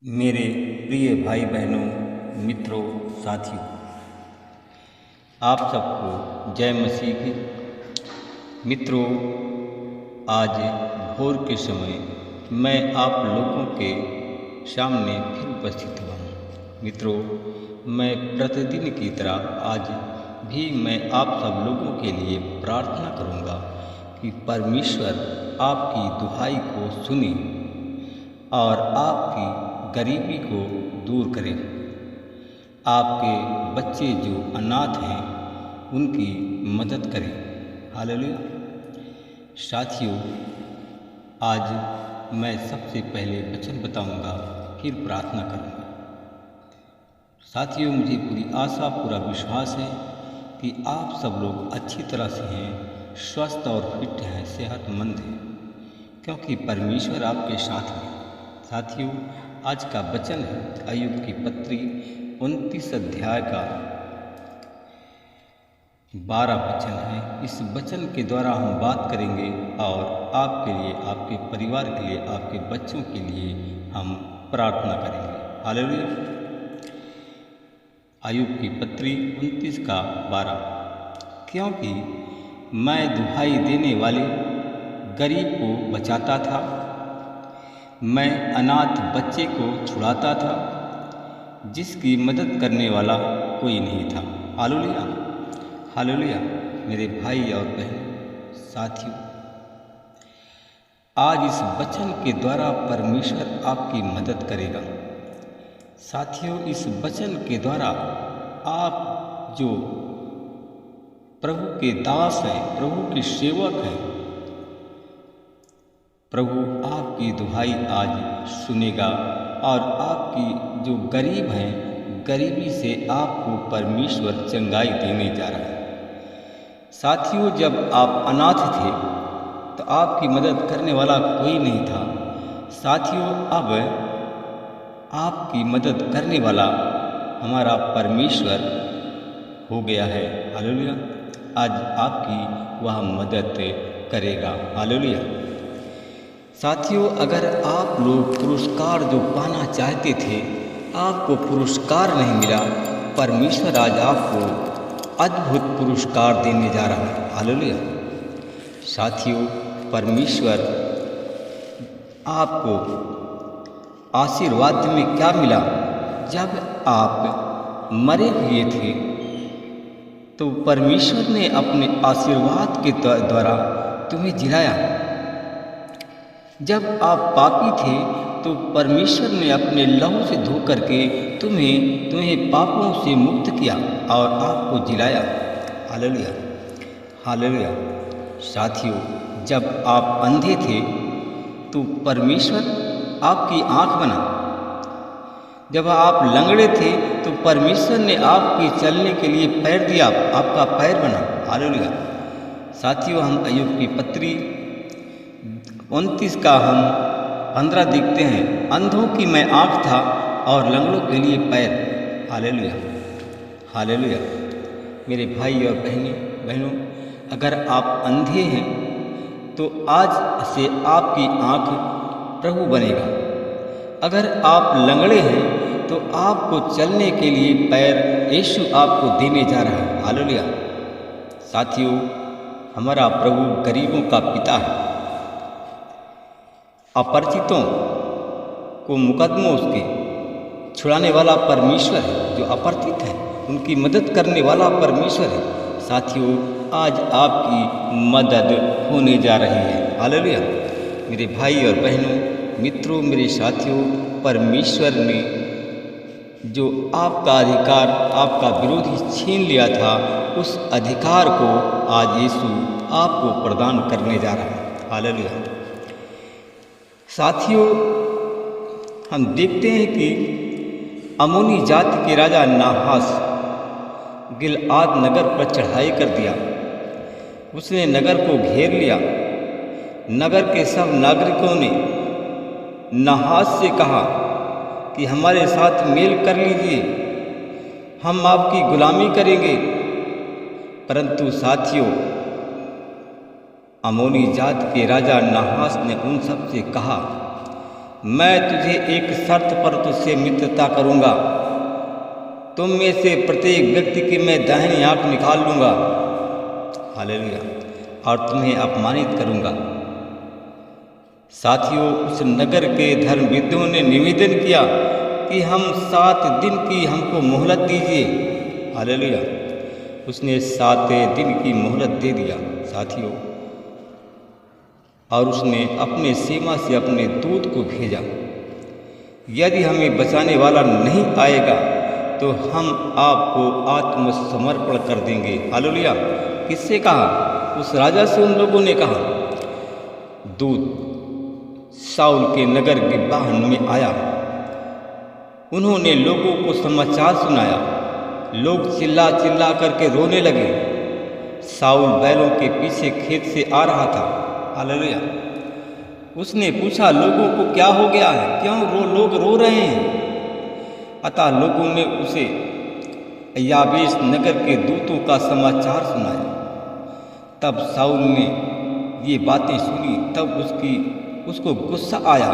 मेरे प्रिय भाई बहनों, मित्रों, साथियों, आप सबको जय मसीह की। मित्रों, आज भोर के समय मैं आप लोगों के सामने फिर उपस्थित हुआ हूँ। मित्रों, मैं प्रतिदिन की तरह आज भी मैं आप सब लोगों के लिए प्रार्थना करूँगा कि परमेश्वर आपकी दुहाई को सुने और आपकी गरीबी को दूर करें। आपके बच्चे जो अनाथ हैं उनकी मदद करें। हालेलुया। साथियों, आज मैं सबसे पहले वचन बताऊंगा, फिर प्रार्थना करूंगा। साथियों, मुझे पूरी आशा पूरा विश्वास है कि आप सब लोग अच्छी तरह से हैं, स्वस्थ और फिट हैं, सेहतमंद हैं, क्योंकि परमेश्वर आपके साथ है। साथियों, आज का वचन है अय्यूब की पत्री 29 अध्याय का 12 वचन है। इस वचन के द्वारा हम बात करेंगे और आपके लिए, आपके परिवार के लिए, आपके बच्चों के लिए हम प्रार्थना करेंगे। हालेलुया। अय्यूब की पत्री 29 का 12। क्योंकि मैं दुहाई देने वाले गरीब को बचाता था, मैं अनाथ बच्चे को छुड़ाता था, जिसकी मदद करने वाला कोई नहीं था। Hallelujah, hallelujah. मेरे भाई और बहन, साथियों, आज इस वचन के द्वारा परमेश्वर आपकी मदद करेगा। साथियों, इस वचन के द्वारा आप जो प्रभु के दास हैं, प्रभु के सेवक हैं, प्रभु आपकी दुहाई आज सुनेगा और आपकी जो गरीब हैं, गरीबी से आपको परमेश्वर चंगाई देने जा रहा है। साथियों, जब आप अनाथ थे तो आपकी मदद करने वाला कोई नहीं था। साथियों, अब आपकी मदद करने वाला हमारा परमेश्वर हो गया है। हालेलुया। आज आपकी वह मदद करेगा। हालेलुया। साथियों, अगर आप लोग पुरस्कार जो पाना चाहते थे, आपको पुरस्कार नहीं मिला, परमेश्वर आज आपको अद्भुत पुरस्कार देने जा रहा है। हालेलुया। साथियों, परमेश्वर आपको आशीर्वाद में क्या मिला? जब आप मरे हुए थे तो परमेश्वर ने अपने आशीर्वाद के द्वारा तुम्हें जिलाया। जब आप पापी थे तो परमेश्वर ने अपने लहू से धो करके तुम्हें पापों से मुक्त किया और आपको जिलाया। Hallelujah, hallelujah. साथियों, जब आप अंधे थे तो परमेश्वर आपकी आँख बना। जब आप लंगड़े थे तो परमेश्वर ने आपके चलने के लिए पैर दिया, आपका पैर बना। हालेलुया। साथियों, हम अय्यूब की पत्री 29 का हम 15 देखते हैं। अंधों की मैं आँख था और लंगड़ों के लिए पैर। Hallelujah, hallelujah. मेरे भाई और बहनों, अगर आप अंधे हैं तो आज से आपकी आँख प्रभु बनेगा। अगर आप लंगड़े हैं तो आपको चलने के लिए पैर यीशु आपको देने जा रहा है। हालेलुया। साथियों, हमारा प्रभु गरीबों का पिता है। अपरिचितों को मुकदमों उसके छुड़ाने वाला परमेश्वर है। जो अपरिचित है उनकी मदद करने वाला परमेश्वर है। साथियों, आज आपकी मदद होने जा रही है। हालेलुया। मेरे भाई और बहनों, मित्रों, मेरे साथियों, परमेश्वर ने जो आपका अधिकार, आपका विरोधी छीन लिया था, उस अधिकार को आज यीशु आपको प्रदान करने जा रहा है। हालेलुया। साथियों, हम देखते हैं कि अम्मोनी जाति के राजा नाहास गिलआद नगर पर चढ़ाई कर दिया। उसने नगर को घेर लिया। नगर के सब नागरिकों ने नाहास से कहा कि हमारे साथ मेल कर लीजिए, हम आपकी गुलामी करेंगे। परंतु साथियों, अम्मोनी जात के राजा नाहास ने उन सब से कहा, मैं तुझे एक शर्त पर तुझसे मित्रता करूँगा, तुम में से प्रत्येक व्यक्ति की मैं दाहिनी आँख निकाल लूँगा, हालेलुया, और तुम्हें अपमानित करूँगा। साथियों, उस नगर के धर्मविदों ने निवेदन किया कि हम 7 दिन की हमको मोहलत दीजिए, हालेलुया। उसने 7 दिन की मोहलत दे दिया साथियों, और उसने अपने सीमा से अपने दूत को भेजा। यदि हमें बचाने वाला नहीं आएगा तो हम आपको आत्मसमर्पण कर देंगे, हालेलुया। किससे कहा? उस राजा से उन लोगों ने कहा। दूत शाऊल के नगर के वाहन में आया, उन्होंने लोगों को समाचार सुनाया। लोग चिल्ला चिल्ला करके रोने लगे। शाऊल बैलों के पीछे खेत से आ रहा था, हालेलुया। उसने पूछा, लोगों को क्या हो गया है, क्यों लोग रो रहे हैं? अतः लोगों ने उसे याबेश नगर के दूतों का समाचार सुनाया। तब शाऊल ने ये बातें सुनी, तब उसको गुस्सा आया,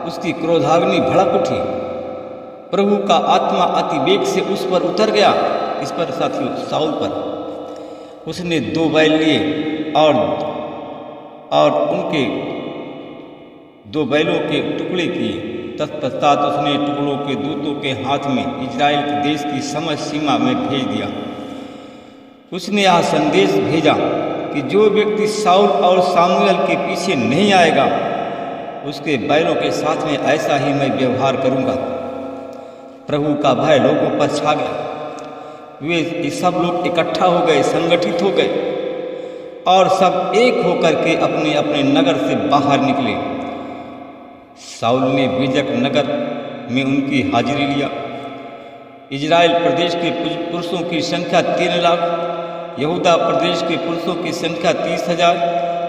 उसकी क्रोधाग्नि भड़क उठी। प्रभु का आत्मा अति वेग से उस पर उतर गया। इस पर साथियों, शाऊल पर। उसने 2 बैल लिए और उनके 2 बैलों के टुकड़े किए। तत्पश्चात उसने टुकड़ों के दूतों के हाथ में इजराइल देश की समस्त सीमा में भेज दिया। उसने यह संदेश भेजा कि जो व्यक्ति शाऊल और सामुएल के पीछे नहीं आएगा, उसके बैलों के साथ में ऐसा ही मैं व्यवहार करूंगा। प्रभु का भय लोगों पर छा गया। वे सब लोग इकट्ठा हो गए, संगठित हो गए, और सब एक होकर के अपने अपने नगर से बाहर निकले। शाऊल ने बेजक नगर में उनकी हाजिरी लिया। इजराइल प्रदेश के पुरुषों की संख्या 3 लाख, यहूदा प्रदेश के पुरुषों की संख्या 30,000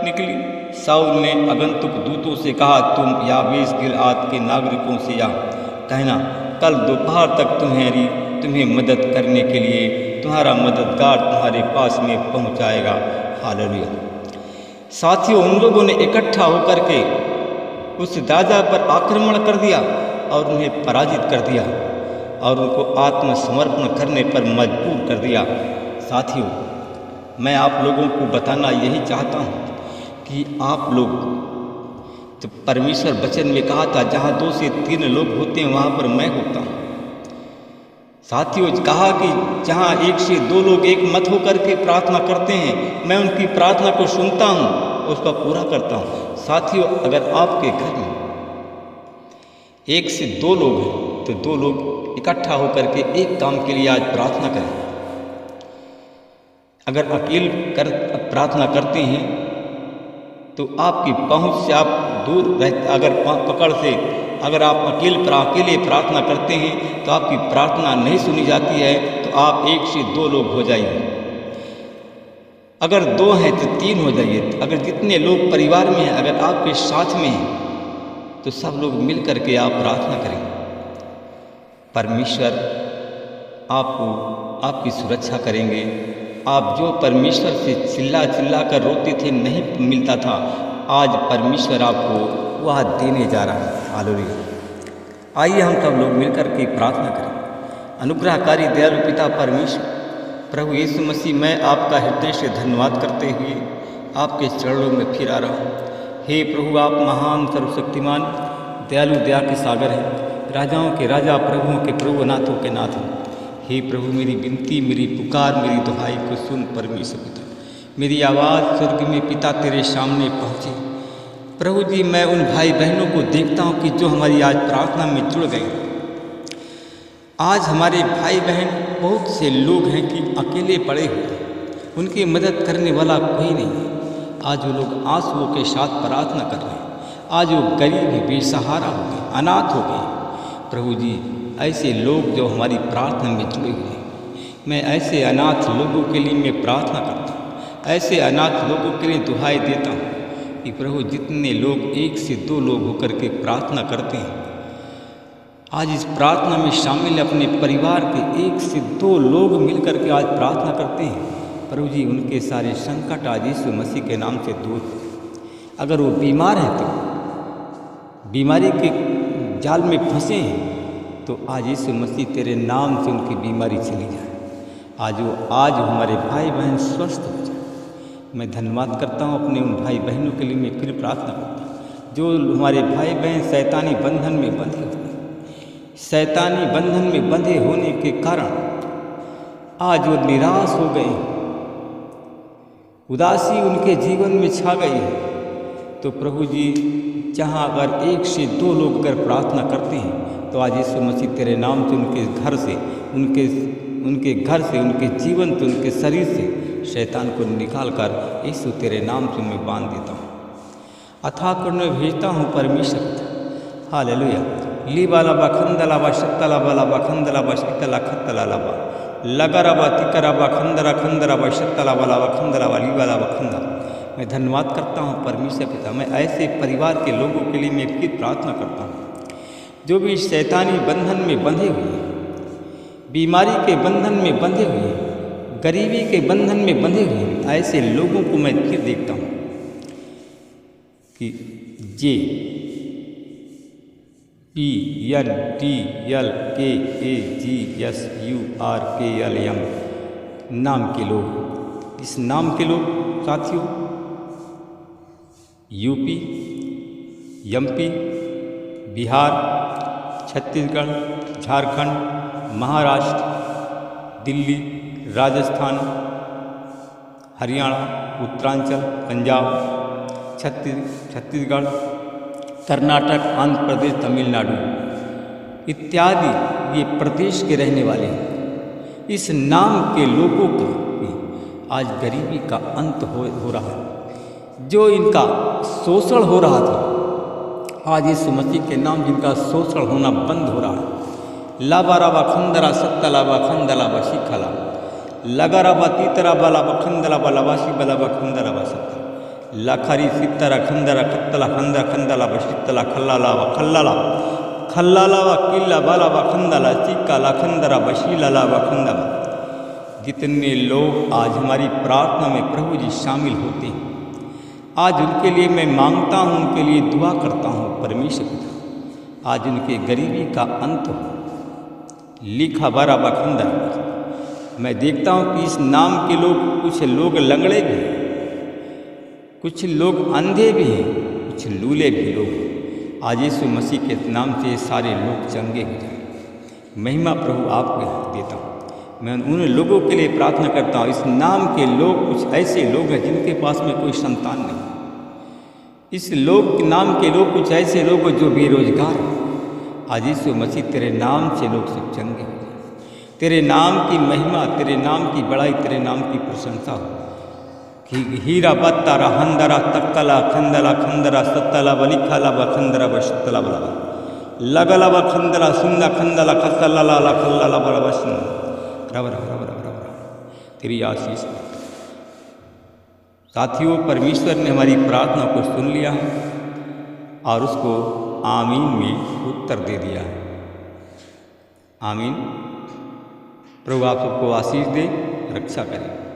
निकली। शाऊल ने आगंतुक दूतों से कहा, तुम याबेश गिलआद के नागरिकों से या कहना, कल दोपहर तक तुम्हें मदद करने के लिए तुम्हारा मददगार तुम्हारे पास में पहुंच जाएगा, हालेलुया। साथियों, उन लोगों ने इकट्ठा होकर के उस राजा पर आक्रमण कर दिया और उन्हें पराजित कर दिया और उनको आत्मसमर्पण करने पर मजबूर कर दिया। साथियों, मैं आप लोगों को बताना यही चाहता हूँ कि आप लोग, तो परमेश्वर वचन में कहा था, जहाँ 2 से 3 लोग होते हैं वहाँ पर मैं होता हूँ। साथियों, कहा कि जहाँ 1 से 2 लोग एक मत होकर के प्रार्थना करते हैं, मैं उनकी प्रार्थना को सुनता हूँ, उसका पूरा करता हूँ। साथियों, अगर आपके घर में 1 से 2 लोग हैं तो 2 लोग इकट्ठा होकर के एक काम के लिए आज प्रार्थना करें। अगर अकेले प्रार्थना करते हैं तो आपकी पहुंच से आप दूर रहते, अगर आप अकेले प्रार्थना करते हैं तो आपकी प्रार्थना नहीं सुनी जाती है, तो आप 1 से 2 लोग हो जाइए। अगर 2 हैं तो 3 हो जाइए। अगर जितने लोग परिवार में हैं, अगर आपके साथ में हैं, तो सब लोग मिल करके आप प्रार्थना करें। परमेश्वर आपकी सुरक्षा करेंगे। आप जो परमेश्वर से चिल्ला चिल्ला कर रोते थे, नहीं मिलता था, आज परमेश्वर आपको वह देने जा रहा है, हालेलुया। आइए हम सब लोग मिलकर के प्रार्थना करें। अनुग्रहकारी दयालु पिता परमेश्वर प्रभु यीशु मसीह, मैं आपका हृदय से धन्यवाद करते हुए आपके चरणों में फिर आ रहा हूँ। हे प्रभु, आप महान सर्वशक्तिमान दयालु दया के सागर हैं, राजाओं के राजा, प्रभुओं के प्रभु, अनाथों के नाथ हैं। हे प्रभु, मेरी विनती, मेरी पुकार, मेरी दुहाई को सुन परमेश्वर पिता। मेरी आवाज़ स्वर्ग में पिता तेरे सामने पहुँचे। प्रभु जी, मैं उन भाई बहनों को देखता हूँ कि जो हमारी आज प्रार्थना में जुड़ गए। आज हमारे भाई बहन बहुत से लोग हैं कि अकेले पड़े हुए हैं, उनकी मदद करने वाला कोई नहीं है। आज वो लोग आंसुओं के साथ प्रार्थना कर रहे हैं। आज वो गरीब है, बेसहारा हो गए, अनाथ हो गए। प्रभु जी, ऐसे लोग जो हमारी प्रार्थना में जुड़े हुए हैं, मैं ऐसे अनाथ लोगों के लिए मैं प्रार्थना करता हूँ, ऐसे अनाथ लोगों के लिए दुहाई देता हूँ कि प्रभु, जितने लोग 1 से 2 लोग होकर के प्रार्थना करते हैं, आज इस प्रार्थना में शामिल अपने परिवार के 1 से 2 लोग मिलकर के आज प्रार्थना करते हैं। प्रभु जी, उनके सारे संकट आज यीशु मसीह के नाम से दूर। अगर वो बीमार हैं तो बीमारी के जाल में फंसे हैं, तो आज यीशु मसीह तेरे नाम से उनकी बीमारी चली जाए। आज हमारे भाई बहन स्वस्थ हो जाए। मैं धन्यवाद करता हूँ अपने उन भाई बहनों के लिए। मैं फिर प्रार्थना करता हूँ जो हमारे भाई बहन शैतानी बंधन में बंधे हुए, शैतानी बंधन में बंधे होने के कारण आज वो निराश हो गए, उदासी उनके जीवन में छा गई है। तो प्रभु जी, जहाँ अगर 1 से 2 लोग अगर प्रार्थना करते हैं, तो आज यीशु मसीह तेरे नाम से उनके घर से, उनके जीवन से, उनके शरीर से शैतान को निकाल कर यीशु तेरे नाम से मैं बांध देता हूँ। अथाह करुणा में भेजता हूँ परमेश्वर। हालेलुया। लीबाला बखंदला व शक्तला बला बखंदला व शक्तला खत्तला लबा लगरबा तिकरबा खंदरा खंदरा व शक्तला बला बखंदला व लीबाला बखंदा। मैं धन्यवाद करता हूँ परमेश्वर पिता। मैं ऐसे परिवार के लोगों के लिए मैं फिर प्रार्थना करता हूँ जो भी शैतानी बंधन में बंधे हुए हैं, बीमारी के बंधन में बंधे हुए हैं, गरीबी के बंधन में बंधे हुए हैं। ऐसे लोगों को मैं फिर देखता हूँ कि JPNTLKAGSURKLM नाम के लोग, इस नाम के लोग साथियों यूपी, एमपी, बिहार, छत्तीसगढ़, झारखंड, महाराष्ट्र, दिल्ली, राजस्थान, हरियाणा, उत्तरांचल, पंजाब, छत्तीसगढ़, कर्नाटक, आंध्र प्रदेश, तमिलनाडु इत्यादि ये प्रदेश के रहने वाले हैं। इस नाम के लोगों का भी आज गरीबी का अंत हो रहा है। जो इनका शोषण हो रहा था, आज यीशु मसीह के नाम जिनका शोषण होना बंद हो रहा है। लाबाराबा खंदरा सत्तलाबा खंदला बशीखला लगाराबा तीतरा बला बखंदला बला बाशी बला बखंदरा बसत्ता लखरी सित्तरा खंदरा खत्तला खंदरा खंदला बशित्तला खल्लाला व खल्लाला खल्लाला व किल्ला बाला व खंदला चिक्का खंदरा बशीला व खंदला। जितने लोग आज हमारी प्रार्थना में प्रभु जी शामिल होते हैं, आज उनके लिए मैं मांगता हूँ, उनके लिए दुआ करता हूँ परमेश्वर पिता, आज उनके गरीबी का अंत हो। लिखा बारा बखंदर। मैं देखता हूँ कि इस नाम के लोग, कुछ लोग लंगड़े भी हैं, कुछ लोग अंधे भी हैं, कुछ लूले भी लोग हैं। आज यीशु मसीह के नाम से सारे लोग चंगे हो जाए। महिमा प्रभु आपको देता हूँ। मैं उन लोगों के लिए प्रार्थना करता हूँ। इस नाम के लोग, कुछ ऐसे लोग हैं जिनके पास में कोई संतान नहीं। इस नाम के लोग, कुछ ऐसे लोग जो बेरोजगार हैं। आज यीशु मसीह तेरे नाम से लोग सब चंगे हो जाए। तेरे नाम की महिमा, तेरे नाम की बड़ाई, तेरे नाम की प्रशंसा हो। कि हीरा बत्तारा हंदरा तक्कला खंदला खंदरा सत्तला बलिखला बखंदरा बशतला बला लगला बखंदला सुंदा खंदला खसला ला खल्ला बला बसन रब रब रब रब रब। तेरी आशीष। साथियों, परमेश्वर ने हमारी प्रार्थना को सुन लिया है और उसको आमीन में उत्तर दे दिया है। आमीन। प्रभु आप सबको आशीष दे, रक्षा करें।